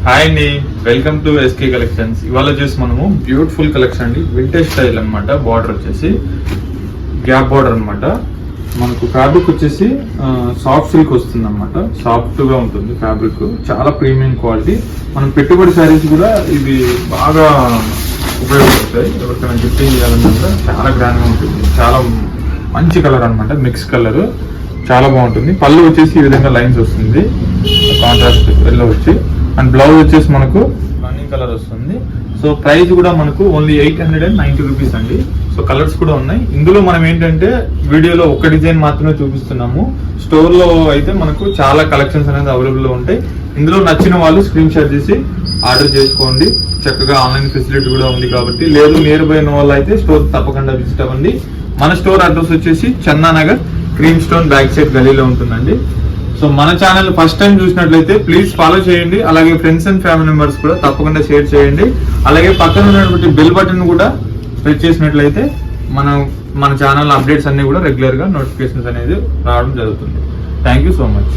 Hi అండి, welcome to SK collections. ఇవాళ వచ్చేసి మనము బ్యూటిఫుల్ కలెక్షన్ అండి, వింటేజ్ స్టైల్ అనమాట. బార్డర్ వచ్చేసి గ్యాప్ బార్డర్ అనమాట. మనకు ఫ్యాబ్రిక్ వచ్చేసి సాఫ్ట్ సిల్క్ వస్తుంది అనమాట. సాఫ్ట్ గా ఉంటుంది ఫ్యాబ్రిక్, చాలా ప్రీమియం క్వాలిటీ. మనం పెట్టుబడి శారీస్ కూడా ఇవి బాగా ఉపయోగపడతాయి. ఎవరికైనా గిఫ్టింగ్ చేయాలన్నా చాలా గ్రాండ్ గా ఉంటుంది. చాలా మంచి కలర్ అనమాట, మిక్స్ కలర్, చాలా బాగుంటుంది. పళ్ళు వచ్చేసి ఈ విధంగా లైన్స్ వస్తుంది, కాంట్రాస్ట్ ఎల్లో వచ్చి. అండ్ బ్లౌజ్ వచ్చేసి మనకు రన్నింగ్ కలర్ వస్తుంది. సో ప్రైస్ కూడా మనకు ఓన్లీ 890 రూపీస్ అండి. సో కలర్స్ కూడా ఉన్నాయి. ఇందులో మనం ఏంటంటే వీడియోలో ఒక డిజైన్ మాత్రమే చూపిస్తున్నాము. స్టోర్ లో అయితే మనకు చాలా కలెక్షన్స్ అనేది అవైలబుల్ లో ఉంటాయి. ఇందులో నచ్చిన వాళ్ళు స్క్రీన్ షాట్ చేసి ఆర్డర్ చేసుకోండి. చక్కగా ఆన్లైన్ ఫెసిలిటీ కూడా ఉంది కాబట్టి. లేదు నియర్ బై ఉన్న వాళ్ళు అయితే స్టోర్ తప్పకుండా విజిట్ అవ్వండి. మన స్టోర్ అడ్రస్ వచ్చేసి Chandanagar Cream Stone back side గలీలో ఉంటుందండి. సో మన ఛానల్ ఫస్ట్ టైం చూసినట్లయితే ప్లీజ్ ఫాలో చేయండి. అలాగే ఫ్రెండ్స్ అండ్ ఫ్యామిలీ మెంబర్స్ కూడా తప్పకుండా షేర్ చేయండి. అలాగే పక్కన ఉన్నటువంటి బెల్ బటన్ కూడా ప్రెస్ చేసినట్లయితే మన ఛానల్ అప్డేట్స్ అన్ని కూడా రెగ్యులర్ గా నోటిఫికేషన్స్ అనేది రావడం జరుగుతుంది. Thank you so much.